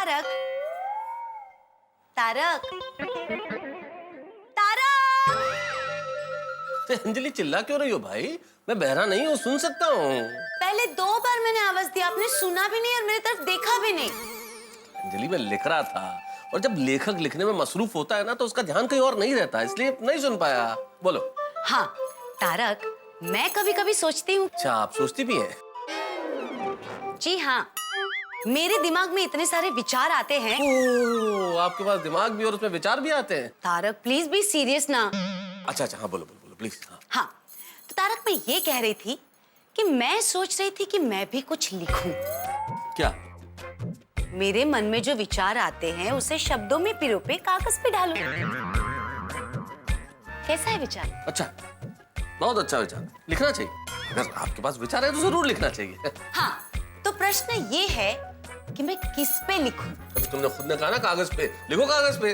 तारक, तारक, तारक। अंजलि चिल्ला क्यों रही हो भाई? मैं बहरा नहीं हूँ, सुन सकता हूँ। पहले 2 बार मैंने आवाज दी, आपने सुना भी नहीं और मेरी तरफ देखा भी नहीं। अंजलि मैं लिख रहा था और जब लेखक लिखने में मसरूफ होता है ना तो उसका ध्यान कहीं और नहीं रहता, इसलिए नहीं सुन पाया। बोलो। हाँ तारक, मैं कभी कभी सोचती हूँ। अच्छा, आप सोचती भी हैं? जी हाँ, मेरे दिमाग में इतने सारे विचार आते हैं। ओह, आपके पास दिमाग भी और उसमें विचार भी आते हैं। तारक प्लीज बी सीरियस ना। अच्छा अच्छा, हाँ बोलो बोलो बोलो प्लीज। हाँ तो तारक, मैं ये कह रही थी कि मैं सोच रही थी कि मैं भी कुछ लिखूं। क्या? मेरे मन में जो विचार आते हैं उसे शब्दों में पिरोपे कागज पे डालूं। कैसा है विचार? अच्छा, बहुत अच्छा विचार। लिखना चाहिए। अगर आपके पास विचार है तो जरूर लिखना चाहिए। हाँ तो प्रश्न ये है कि मैं किस पे लिखूं? अभी तुमने खुद ने कहा ना कागज पे लिखो, कागज पे।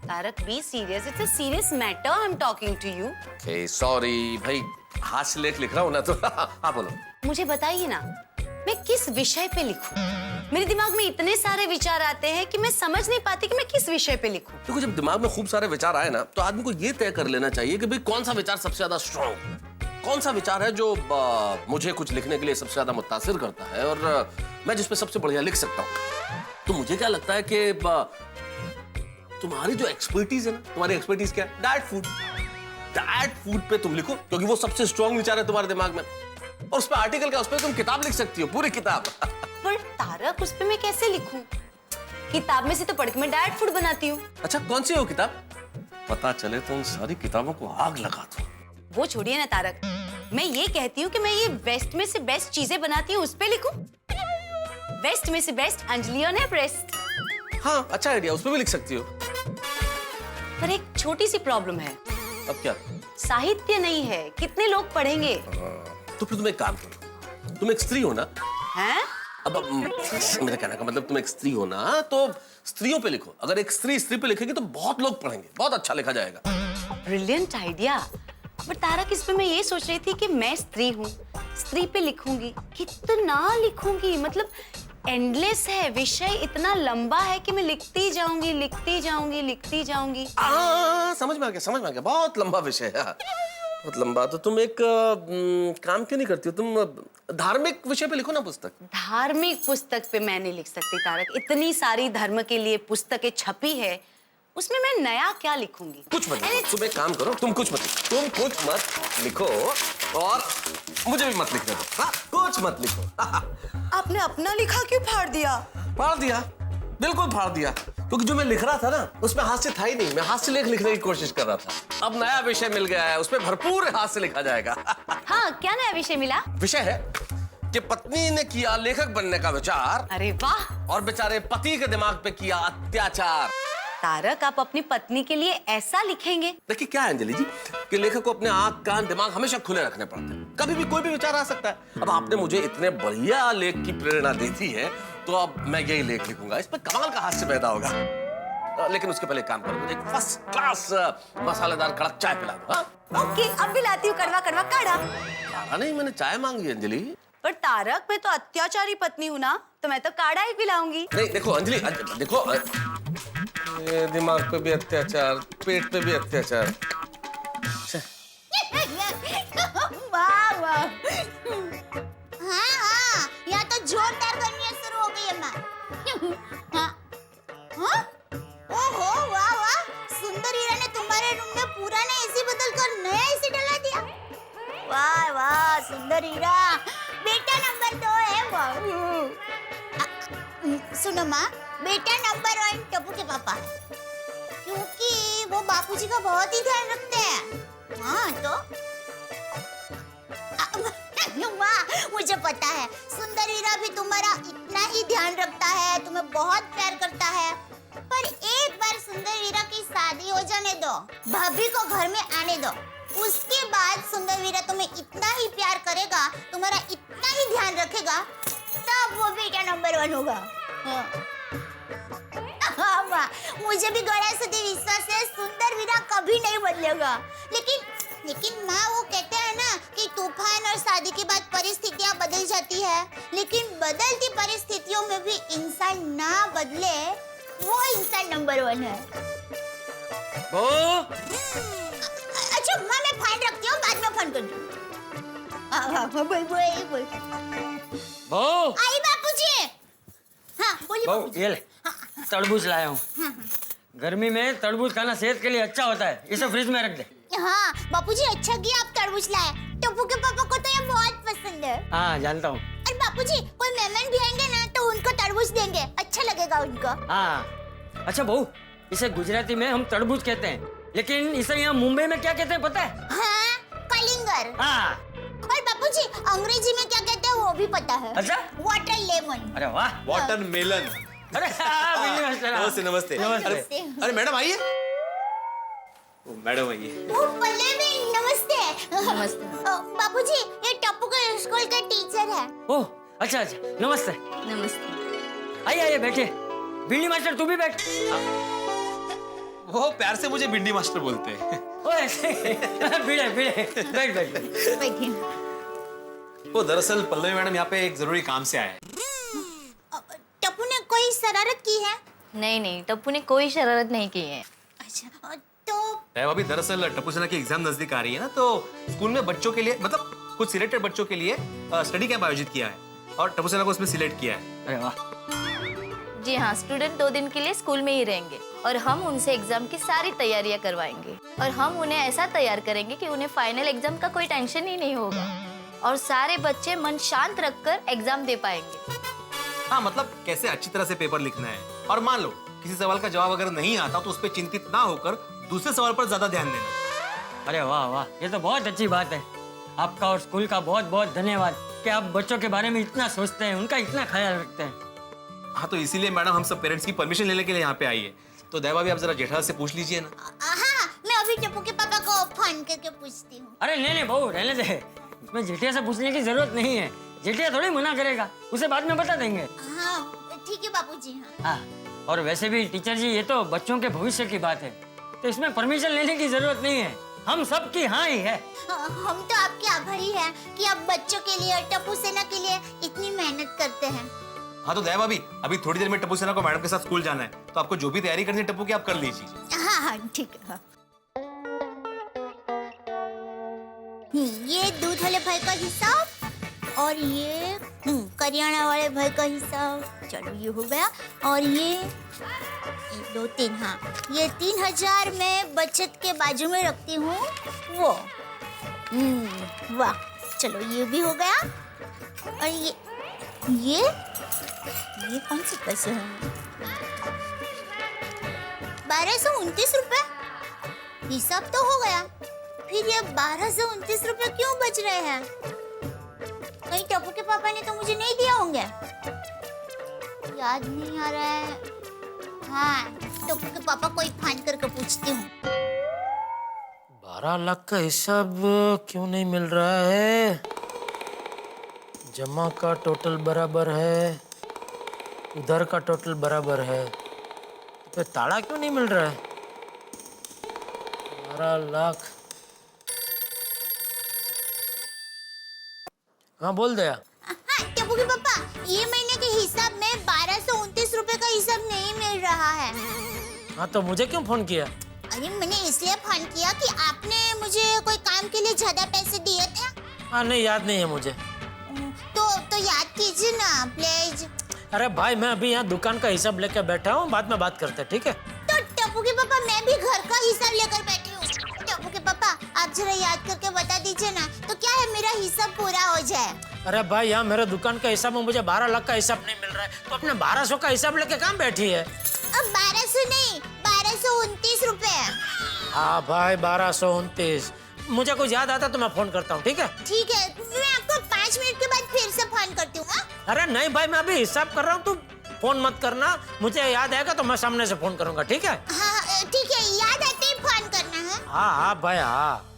Tarak be serious, it's a serious matter, I am talking to you. Okay sorry भाई, हाथ से लिख रहा हूँ ना तो। हाँ बोलो। मुझे बताइए ना, मैं किस विषय पे लिखूं? मेरे दिमाग में इतने सारे विचार आते हैं कि मैं समझ नहीं पाती कि मैं किस विषय पे लिखूं। देखो, जब दिमाग में खूब सारे विचार आए ना तो आदमी को ये तय कर लेना चाहिए कि भाई कौन सा विचार सबसे ज्यादा स्ट्रॉन्ग, कौन सा विचार है जो मुझे कुछ लिखने के लिए सबसे ज्यादा मुतासिर करता है और मैं जिस पे सबसे बढ़िया लिख सकता हूँ। तो मुझे क्या लगता है कि तुम्हारी जो एक्सपर्टीज है ना, तुम्हारी एक्सपर्टीज क्या है? Diet food. डाइट फूड पे तुम लिखो क्योंकि वो सबसे स्ट्रॉन्ग विचार है तुम्हारे दिमाग में। और उस पर आर्टिकल क्या, उस पर तुम किताब लिख सकती हो, पूरी किताब। पर तारक, उस पे मैं कैसे लिखूं? किताब में से तो पढ़ के मैं डाइट फूड बनाती हूँ। अच्छा, कौन सी हो किताब? पता चले तो उन सारी किताबों को आग लगा दो। वो छोड़िए ना तारक, मैं ये कहती हूँ कि मैं ये वेस्ट में से बेस्ट चीजें बनाती हूँ, उस पे लिखूं। वेस्ट में से बेस्ट अंजलि ऑन एवरेस्ट। हाँ, अच्छा आइडिया, उस पे भी लिख सकती हो। पर एक छोटी सी प्रॉब्लम है। अब क्या? साहित्य नहीं है, कितने लोग पढ़ेंगे? तो फिर तुम एक काम करो, तुम एक स्त्री हो ना? हैं? अब मेरे कहने का मतलब तुम एक स्त्री हो ना, तो स्त्रियों पे लिखो। अगर एक स्त्री स्त्री पे लिखेगी तो बहुत लोग पढ़ेंगे, बहुत अच्छा लिखा जाएगा। Brilliant idea. बट तारक, इस पे मैं ये सोच रही थी कि मैं स्त्री हूँ, स्त्री पे लिखूंगी, कितना लिखूंगी? मतलब एंडलेस है, विषय इतना लंबा है कि मैं लिखती जाऊंगी, लिखती जाऊंगी, लिखती जाऊंगी। समझ में आ गया, समझ में आ गया, बहुत लंबा विषय है, बहुत लंबा। तो तुम एक काम क्यों नहीं करती हो, तुम धार्मिक विषय पे लिखो ना पुस्तक। धार्मिक पुस्तक पे मैं नहीं लिख सकती तारक, इतनी सारी धर्म के लिए पुस्तकें छपी है, उसमें मैं नया क्या लिखूंगी? कुछ मत लिखो, तुम एक काम करो, तुम कुछ मत लिखो और मुझे भी मत लिखने दो। कुछ मत लिखो। आपने अपना लिखा क्यों फाड़ दिया? फाड़ दिया, बिल्कुल फाड़ दिया, क्योंकि जो मैं लिख रहा था ना उसमें हास्य था ही नहीं। मैं हास्य लेख लिखने की कोशिश कर रहा था। अब नया विषय मिल गया है, उसमें भरपूर हास्य लिखा जाएगा। हाँ, क्या नया विषय मिला? विषय है कि पत्नी ने किया लेखक बनने का विचार। अरे वाह! और बेचारे पति के दिमाग पे किया अत्याचार। तारक, आप अपनी पत्नी के लिए ऐसा लिखेंगे? देखिए क्या है अंजलि जी, कि लेखक को अपने आंख कान दिमाग हमेशा खुले रखने पड़ते हैं, कभी भी कोई भी विचार आ सकता है। अब आपने मुझे इतने बढ़िया लेख की प्रेरणा दी थी है तो अब मैं यही लेख लिखूंगा, इस पर कमाल का हास्य पैदा होगा। लेकिन उसके पहले काम करो, मुझे फर्स्ट क्लास मसालेदार कड़क चाय पिला दो। ओके, अब भी लाती हूँ कड़वा कड़वा काढ़ा। काढ़ा नहीं, मैंने चाय मांगी अंजलि। पर तारक, मैं तो अत्याचारी पत्नी हूँ ना, तो मैं तो काढ़ा ही पिलाऊंगी। नहीं देखो अंजलि, देखो ये दिमाग पे भी अत्याचार, पेट पे भी अत्याचार। वाह वाह। हाँ हाँ, यहाँ तो जोरदार गर्मी शुरू हो गई है माँ। हाँ हाँ, ओहो वाह वाह, सुंदर हीरा ने तुम्हारे रूम में पुराना एसी बदल कर नया एसी डला दिया। वाह वाह सुंदर हीरा, बेटा नंबर 2 है वो। सुनो माँ, बेटा नंबर 1 टप्पू के पापा है, क्योंकि वो बापूजी का बहुत ही ध्यान रखते हैं। हाँ तो वाह, मुझे पता है सुंदर हीरा भी तुम्हारा इतना ही ध्यान रखता है, तुम्हें बहुत प्यार करता है। पर एक बार सुंदर हीरा की शादी हो जाने दो, भाभी को घर में आने दो, उसके बाद सुंदर हीरा तुम्हें इतना ही प्यार करेगा, तुम्हारा इतना ही ध्यान रखेगा, तब वो बेटा नंबर 1 होगा। हाँ वाह, मुझे भी गड़ा से विश्वास है, सुंदर हीरा कभी नहीं बदलेगा। लेकिन माँ, वो कहते हैं है ना कि तूफान और शादी के बाद परिस्थितियां बदल जाती है, लेकिन बदलती परिस्थितियों में भी इंसान ना बदले, वो इंसान नंबर 1 है। अच्छा माँ, मैं फोन रखती हूँ, बाद में फोन करती हूँ। बोल। बहू आई बापूजी। हाँ बोलिए बहू, बापूजी। ये ले तरबूज लाया हूँ। गर्मी में तरबूज खाना सेहत के लिए अच्छा होता है, इसे फ्रिज में रख दे। हाँ बापूजी, अच्छा किया आप तरबूज लाए। टप्पू के पापा को तो ये बहुत पसंद है। हाँ जानता हूँ। और बापूजी, कोई मेहमान भी आएंगे ना तो उनको तरबूज देंगे, अच्छा लगेगा उनको। हाँ अच्छा बहू, इसे गुजराती में हम तरबूज कहते हैं, लेकिन इसे यहाँ मुंबई में क्या कहते हैं पता है? हाँ, कलिंगर। हाँ। और बापूजी, अंग्रेजी में क्या कहते हैं वो भी पता है। अच्छा? Water lemon. अरे वाह। वाटरमेलन। अरे हाँ, बिल्ली मास्टर। नमस्ते नमस्ते। नमस्ते। अरे मैडम आइए। मैडम आइए। ओ पल्लवी, नमस्ते। नमस्ते। बापूजी, ये टप्पू के स्कूल के टीचर है। ओह अच्छा अच्छा, नमस्ते। नमस्ते। आइए आइए बैठिए। बिल्ली मास्टर तू भी बैठ। वो प्यार से मुझे भिंडी मास्टर बोलते हैं। ओ ऐसे भिड़े बैठ। बैठिए। वो दरअसल पल्लवी मैडम यहाँ पे एक जरूरी काम से आए हैं। टप्पू ने कोई शरारत की है? नहीं, टप्पू ने कोई शरारत नहीं की है। अच्छा तो अभी दरअसल टप्पू सेना की एग्जाम नजदीक आ रही है ना, तो स्कूल में बच्चों के लिए, मतलब कुछ सिलेक्टेड बच्चों के लिए स्टडी कैंप आयोजित किया है और टप्पू सेना को उसमें सिलेक्ट किया है। अरे वाह। जी हाँ, स्टूडेंट 2 दिन के लिए स्कूल में ही रहेंगे और हम उनसे एग्जाम की सारी तैयारियां करवाएंगे और हम उन्हें ऐसा तैयार करेंगे कि उन्हें फाइनल एग्जाम का कोई टेंशन ही नहीं होगा और सारे बच्चे मन शांत रखकर एग्जाम दे पाएंगे। हाँ मतलब कैसे अच्छी तरह से पेपर लिखना है, और मान लो किसी सवाल का जवाब अगर नहीं आता तो उस पर चिंतित ना होकर दूसरे सवाल पर ज्यादा ध्यान देना। अरे वाह वाह, ये तो बहुत अच्छी बात है। आपका और स्कूल का बहुत बहुत धन्यवाद कि आप बच्चों के बारे में इतना सोचते हैं, उनका इतना ख्याल रखते हैं। हाँ तो इसीलिए मैडम हम सब पेरेंट्स की परमिशन लेने के लिए यहाँ पे आई है। तो दैवा भी आप जरा जेठालाल से पूछ लीजिए ना। हाँ, मैं अभी टप्पू के पापा को फोन करके पूछती हूँ। अरे नहीं बहू, रहने दे। इसमें जेठिया से पूछने की जरूरत नहीं है। जेठिया थोड़ी मना करेगा, उसे बाद में बता देंगे। हाँ ठीक है बापूजी। हाँ, और वैसे भी टीचर जी, ये तो बच्चों के भविष्य की बात है, तो इसमें परमिशन लेने की जरूरत नहीं है। हम सबकी हाँ ही है। हम तो आपके आभारी हैं कि आप बच्चों के लिए और टप्पू सेना के लिए इतनी मेहनत करते हैं। हाँ तो दैवा भी अभी थोड़ी देर में टप्पू सेना को मैडम के साथ स्कूल जाना है, तो आपको जो भी तैयारी करनी है टप्पू की आप कर लीजिए। हाँ ठीक है। ये दूध वाले भाई का हिसाब और ये करियाना वाले भाई का हिसाब, चलो ये हो गया। और ये 1 2 3, हाँ ये 3000 मैं बचत के बाजू में रखती हूँ वो। वाह, चलो ये भी हो गया। और ये कौन से पैसे हैं? 1229 रुपए। हिसाब तो हो गया, फिर ये 1229 रुपए क्यों बच रहे हैं? कहीं टप्पू के पापा ने तो मुझे नहीं दिया होंगे, याद नहीं आ रहा है। हाँ, टप्पू के पापा को ही फोन करके पूछती हूँ। 12 लाख का हिसाब क्यों नहीं मिल रहा है? जमा का टोटल बराबर है, उधर का टोटल बराबर है, तो फिर ताला क्यों नहीं मिल रहा है? 12 लाख। हाँ बोल दया। हाँ टप्पू के पापा, ये महीने के हिसाब में 1229 रुपए का हिसाब नहीं मिल रहा है। हाँ तो मुझे क्यों फोन किया? अरे मैंने इसलिए फोन किया कि आपने मुझे कोई काम के लिए ज्यादा पैसे दिए थे। हाँ नहीं, याद नहीं है मुझे। तो याद कीजिए ना प्लीज। अरे भाई, मैं अभी यहाँ दुकान का हिसाब लेकर बैठा हूँ, बाद में बात करते हैं, ठीक है? तो टप्पू के पापा, मैं भी घर का हिसाब लेकर बैठी हूँ। टप्पू के पापा, आप जरा याद करके बता दीजिए ना, तो क्या है मेरा हिसाब पूरा हो जाए। अरे भाई, यहाँ मेरे दुकान का हिसाब में मुझे 12 लाख का हिसाब नहीं मिल रहा है, तो अपने 1200 का हिसाब लेके कहाँ बैठी है? अब 1200 नहीं, 1229 रुपए। हाँ भाई, 1229। मुझे कुछ याद आता तो मैं फोन करता हूँ, ठीक है? ठीक है, मैं आपको 5 मिनट के बाद फिर से फोन करती हूँ। अरे नहीं भाई, मैं अभी हिसाब कर रहा हूँ, तू फोन मत करना। मुझे याद आएगा तो मैं सामने से फोन करूंगा, ठीक है? हाँ ठीक है, याद आते ही फोन करना है। हाँ भाई हाँ।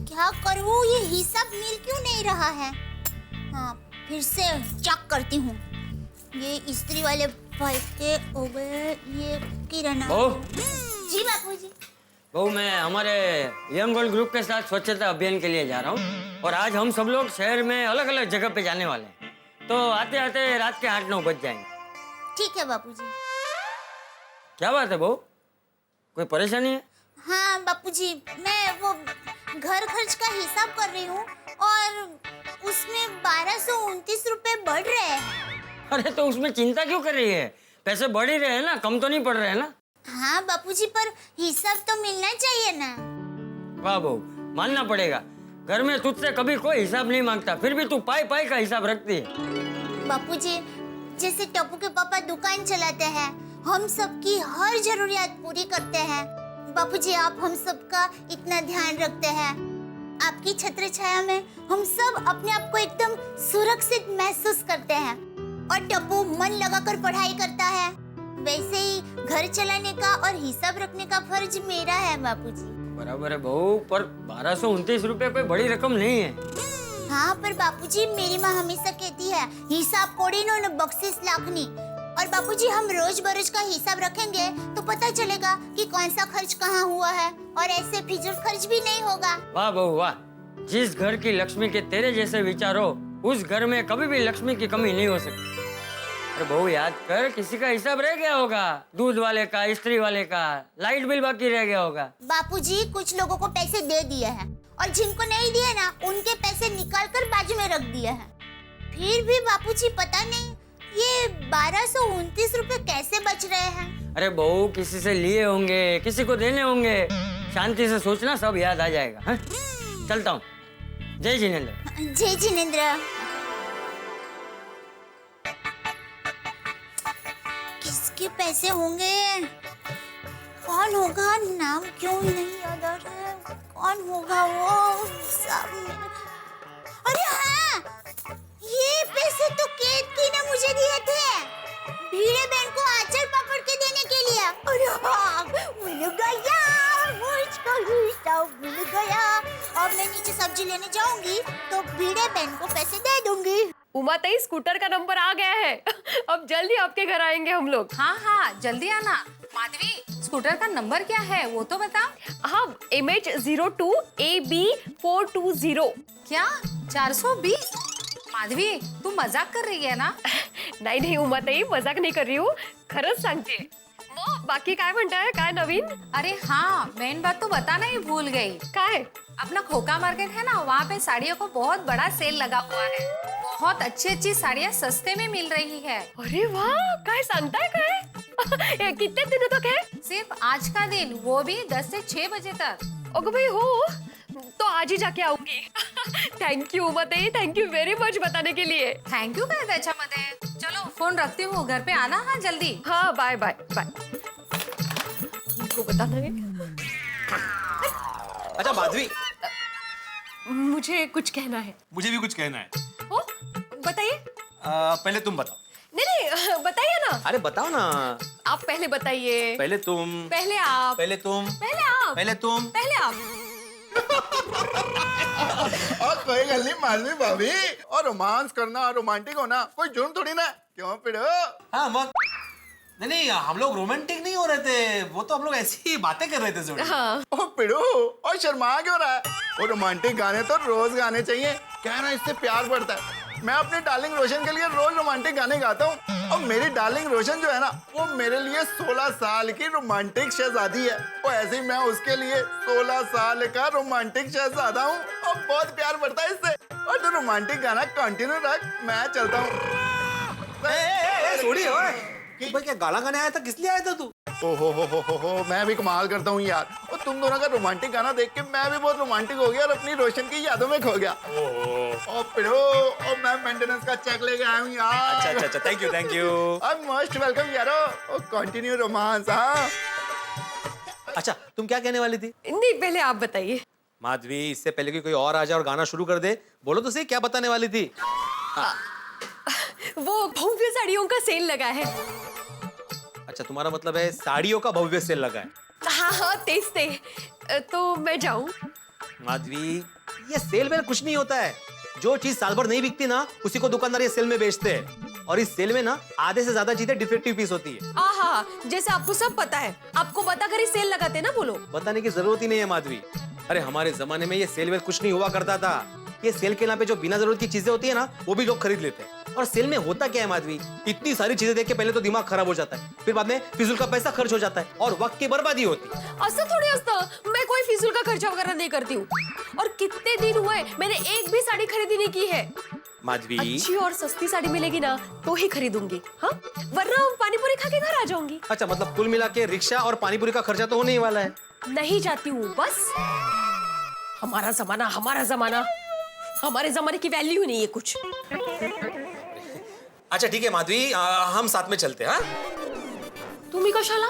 क्या करूँ, ये हिसाब मिल क्यों नहीं रहा है? हाँ, फिर से चेक करती हूँ। ये इस्त्री वाले भाई के हो गए, ये किराना। जी बापूजी। बहू, मैं हमारे यंग गोल्ड ग्रुप के साथ स्वच्छता अभियान के लिए जा रहा हूँ और आज हम सब लोग शहर में अलग अलग जगह पे जाने वाले हैं, तो आते आते रात के 8-9 बज जाएंगे। ठीक है बापूजी। क्या बात है बहू, कोई परेशानी है? हाँ बापूजी, मैं वो घर खर्च का हिसाब कर रही हूँ और उसमें 1229 रुपए बढ़ रहे हैं। अरे तो उसमें चिंता क्यों कर रही है, पैसे बढ़ ही रहे हैं ना, कम तो नहीं पड़ रहे हैं ना। हाँ बापूजी, पर हिसाब तो मिलना चाहिए ना। वाह बहू, मानना पड़ेगा, घर में तुझसे कभी कोई हिसाब नहीं मांगता, फिर भी तू पाई पाई का हिसाब रखती है। बापूजी, जैसे टप्पू के पापा दुकान चलाते हैं, हम सबकी हर जरूरियात पूरी करते हैं। बापूजी, आप हम सबका इतना ध्यान रखते हैं। आपकी छत्र छाया में हम सब अपने आप को एकदम सुरक्षित महसूस करते हैं। और टप्पू मन लगाकर पढ़ाई करता है, वैसे ही घर चलाने का और हिसाब रखने का फर्ज मेरा है बापूजी। बराबर है बहू, पर 1229 रुपए कोई बड़ी रकम नहीं है। हाँ, पर बापूजी मेरी माँ हमेशा कहती है, हिसाब कोड़ी नो न बख्शिश लाखनी। और बापूजी, हम रोज बरोज का हिसाब रखेंगे तो पता चलेगा कि कौन सा खर्च कहाँ हुआ है और ऐसे फिजूल खर्च भी नहीं होगा। वाह बहू वाह, जिस घर की लक्ष्मी के तेरे जैसे विचार हो, उस घर में कभी भी लक्ष्मी की कमी नहीं हो सकती। अरे बहू, याद कर, किसी का हिसाब रह गया होगा, दूध वाले का, इस्त्री वाले का, लाइट बिल बाकी रह गया होगा। बापूजी, कुछ लोगों को पैसे दे दिए हैं और जिनको नहीं दिए ना, उनके पैसे निकाल कर बाजू में रख दिए हैं। फिर भी बापूजी, पता नहीं ये 1229 रुपए कैसे बच रहे हैं। अरे बहू, किसी से लिए होंगे, किसी को देने होंगे, शांति से सोचना, सब याद आ जाएगा। हाँ? चलता हूँ। जय जिनेंद्र। जय जिनेंद्र। किसके पैसे होंगे, कौन होगा, नाम क्यों नहीं याद आ रहा है, कौन होगा वो सब। अरे हाँ, ये पैसे तो केतकी ने मुझे दिए थे, भीड़े बहन को आचार पापड़ के देने के लिए। अरे हाँ, मिल गया, मुझको हिसाब मिल गया। अब मैं नीचे सब्जी लेने जाऊंगी तो भीड़े बहन को पैसे दे दूंगी। उमा ताई, स्कूटर का नंबर आ गया है। अब जल्दी आपके घर आएंगे हम लोग। हाँ हाँ, जल्दी आना। माधवी, स्कूटर का नंबर क्या है वो तो बता। हाँ, MH02 AB 420। क्या 420? माधवी, तू मजाक कर रही है ना? नाही नाही उमा ताई, मजाक नाही कर रही हूँ, खरंच सांगते। मग बाकी काय म्हणताय, काय नवीन? अरे हाँ, मेन बात तो बताना ही भूल गई। काय? अपना खोका मार्केट है ना, वहाँ पे साड़ियों को बहुत बड़ा सेल लगा हुआ है। बहुत अच्छी अच्छी साड़ियाँ सस्ते में मिल रही है। अरे वाह, काय सांगताय काय? कितने दिनों तक है? सिर्फ आज का दिन, वो भी 10 से 6 बजे तक। अगं भाई, हो तो आज ही जाके आऊंगी। थैंक यू उमा ताई, थैंक यू वेरी मच बताने के लिए। थैंक यू काय त्याच्यामध्ये। चलो फोन रखती हूँ, घर पे आना। हाँ जल्दी। हाँ, बाय बाय बाय। इनको बताना है। अच्छा माधवी, मुझे कुछ कहना है। मुझे भी कुछ कहना है। हो, बताइए। पहले तुम बताओ। नहीं, बताइए ना। अरे बताओ ना। आप पहले बताइए। पहले तुम। पहले आप। पहले तुम। पहले आप। पहले तुम। पहले आप। और कोई गल नहीं माधवी भाभी, और रोमांस करना और रोमांटिक होना कोई जुर्म थोड़ी ना, क्यों पिड़ो? हाँ मत। नहीं नहीं, हम लोग रोमांटिक नहीं हो रहे थे, वो तो हम लोग ऐसी ही बातें कर रहे थे जोड़ी। हाँ। ओ पिड़ो, और शर्मा क्यों रहा है? वो रोमांटिक गाने तो रोज गाने चाहिए, क्या ना, इससे प्यार बढ़ता है। मैं अपनी डार्लिंग रोशन के लिए रोज रोमांटिक गाने गाता हूँ और मेरी डार्लिंग रोशन जो है ना, वो मेरे लिए 16 साल की रोमांटिक शहजादी है। और ऐसे ही मैं उसके लिए 16 साल का रोमांटिक शहजादा हूँ और बहुत प्यार बढ़ता है इससे। और तो रोमांटिक गाना कंटिन्यू रख, मैं चलता हूँ। छोड़िए भाई, क्या गाना गाने आया था, किस लिए आया था तू? ओहो, मैं भी कमाल करता हूँ यार। और तुम दोनों का रोमांटिक गाना देख के मैं भी बहुत रोमांटिक हो गया और अपनी रोशन की यादों में खो गया। ओ पिड़ो, और मैं मेंटेनेंस का चेक लेके आया हूँ यार। अच्छा, थैंक यू। अब मोस्ट वेलकम यारो, कंटिन्यू रोमांस। हाँ, अच्छा, तुम क्या कहने वाली थी? नहीं, पहले आप बताइए। माधवी, इससे पहले कि कोई और आ जाए और गाना शुरू कर दे, बोलो तो सही, क्या बताने वाली थी? वो भव्य साड़ियों का सेल लगा है। अच्छा, तुम्हारा मतलब है साड़ियों का भव्य सेल लगा है? हाँ, तेज थे। तो मैं जाऊं? माधवी, ये सेल में कुछ नहीं होता है। जो चीज साल भर नहीं बिकती ना, उसी को दुकानदार ये सेल में बेचते हैं। और इस सेल में ना आधे से ज्यादा चीजें डिफेक्टिव पीस होती है। आहा, जैसे आपको सब पता है, आपको बता कर ही सेल लगाते ना बोलो। बताने की जरूरत ही नहीं है माधवी। अरे हमारे जमाने में ये सेल वेल कुछ नहीं हुआ करता था। ये सेल के नाम पे जो बिना जरूरत की चीजें होती है ना, वो भी लोग खरीद लेते हैं। और सेल में होता क्या है माधवी, इतनी सारी चीजें देख के पहले तो दिमाग खराब हो जाता है, फिर बाद में फिजूल का पैसा खर्च हो जाता है और वक्त की बर्बादी होती है। असं थोड़ी असतं, मैं कोई फिजूल का खर्चा वगैरह नहीं करती हूँ। और कितने दिन हुए मैंने एक भी साड़ी खरीदी नहीं की है। माधवी अच्छी और सस्ती साड़ी मिलेगी ना तो ही खरीदूंगी, हाँ, वरना पानी पूरी खा के घर आ जाऊंगी। अच्छा, मतलब कुल मिला के रिक्शा और पानीपुरी का खर्चा तो होने ही वाला है। नहीं जाती हूँ बस। हमारा जमाना, हमारे जमाने की वैल्यू नहीं है कुछ। अच्छा ठीक है माधवी, हम साथ में चलते हैं। तुम्ही कशाला?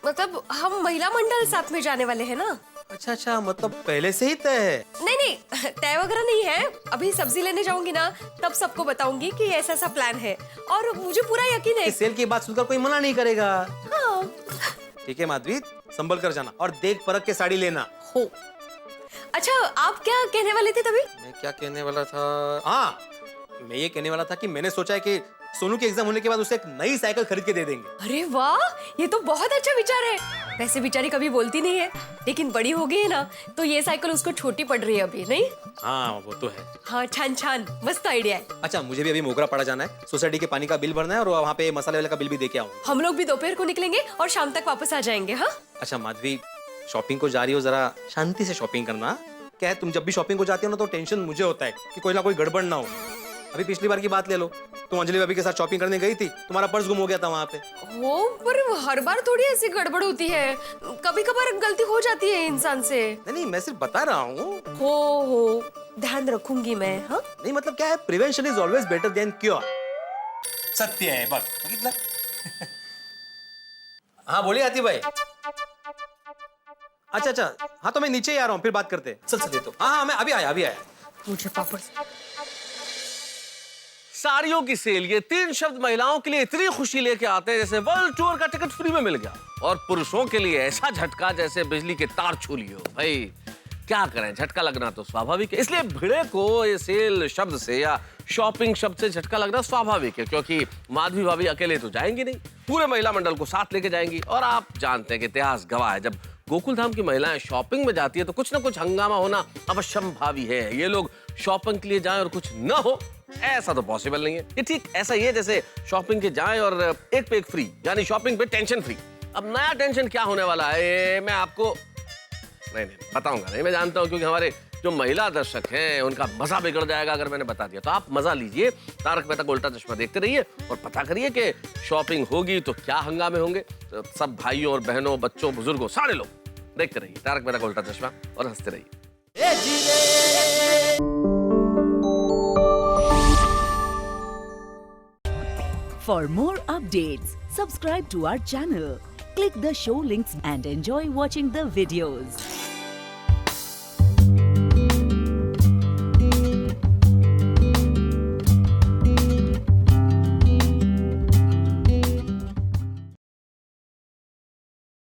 मतलब हम महिला मंडल साथ में जाने वाले हैं ना। अच्छा, मतलब पहले से ही तय है? नहीं, तय वगैरह नहीं है। अभी सब्जी लेने जाऊंगी ना, तब सबको बताऊंगी कि ऐसा सा प्लान है और मुझे पूरा यकीन है। इस सेल की बात सुनकर कोई मना नहीं करेगा। हाँ। ठीक है माधवी, संभल कर जाना और देख परख के साड़ी लेना। हो। अच्छा, आप क्या कहने वाले थे तभी? मैं क्या कहने वाला था? हाँ, मैं ये कहने वाला था कि मैंने सोचा है कि सोनू के एग्जाम होने के बाद उसे एक नई साइकिल खरीद के दे देंगे। अरे वाह, ये तो बहुत अच्छा विचार है। वैसे बेचारी कभी बोलती नहीं है, लेकिन बड़ी हो गई है ना, तो ये साइकिल उसको छोटी पड़ रही है अभी, नहीं? हाँ वो तो है। हाँ, छान, मस्त आइडिया है। अच्छा, मुझे भी अभी मोगरा पड़ा जाना है, सोसाइटी के पानी का बिल भरना है और वहाँ पे मसाले वाले का बिल भी दे के आऊँ। हम लोग भी दोपहर को निकलेंगे और शाम तक वापस आ जाएंगे। हाँ। अच्छा माधवी, शॉपिंग को जा रही हो, जरा शांति से शॉपिंग करना। क्या है, तुम जब भी शॉपिंग को जाती हो ना तो टेंशन मुझे होता है कि कोई ना कोई गड़बड़ ना हो। अभी पिछली बार की बात ले लो, तुम अंजलि भाभी के साथ शॉपिंग करने गई थी, तुम्हारा पर्स गुम हो गया था वहाँ पे। वो पर हर बार थोड़ी ऐसी गड़बड़ होती है, कभी कभार गलती हो जाती है इंसान से। नहीं, मैं सिर्फ बता रहा हूँ। हो, ध्यान रखूंगी मैं। हाँ, नहीं मतलब क्या है, prevention is always better than cure. सत्य है, बघितलं? हाँ बोलिए आती भाई। अच्छा, हाँ तो मैं नीचे ही आ रहा हूँ, फिर बात करते हैं। चल तो। हाँ, मैं अभी आया। मुझे पापड़। साड़ियों की सेल, ये 3 शब्द महिलाओं के लिए इतनी खुशी लेके आते हैं जैसे वर्ल्ड टूर का टिकट फ्री में मिल गया, और पुरुषों के लिए ऐसा झटका जैसे बिजली के तार छू लिए हो। भाई क्या करें, झटका लगना तो स्वाभाविक है। इसलिए भिड़े को ये सेल शब्द से या शॉपिंग शब्द से झटका लगना स्वाभाविक है, क्योंकि माधवी भाभी अकेले तो जाएंगी नहीं, पूरे महिला मंडल को साथ लेके जाएंगी। और आप जानते हैं कि इतिहास गवाह है, जब गोकुल धाम की महिलाएं शॉपिंग में जाती है तो कुछ ना कुछ हंगामा होना अवश्यंभावी है। ये लोग शॉपिंग के लिए जाएं और कुछ न हो, ऐसा तो पॉसिबल नहीं है। ये ठीक ऐसा ही है जैसे शॉपिंग के जाएं और एक पे एक फ्री, यानी शॉपिंग पे टेंशन फ्री। अब नया टेंशन क्या होने वाला है, मैं आपको नहीं बताऊंगा नहीं, मैं जानता हूं, क्योंकि हमारे जो महिला दर्शक हैं उनका मजा बिगड़ जाएगा अगर मैंने बता दिया। तो आप मजा लीजिए, तारक मेहता का उल्टा चश्मा देखते रहिए और पता करिए कि शॉपिंग होगी तो क्या हंगामे होंगे। तो सब भाइयों और बहनों, बच्चों, बुजुर्गों, सारे लोग देखते रहिए तारक मेहता का उल्टा चश्मा और हंसते रहिए। For more updates, subscribe to our channel, click the show links and enjoy watching the videos.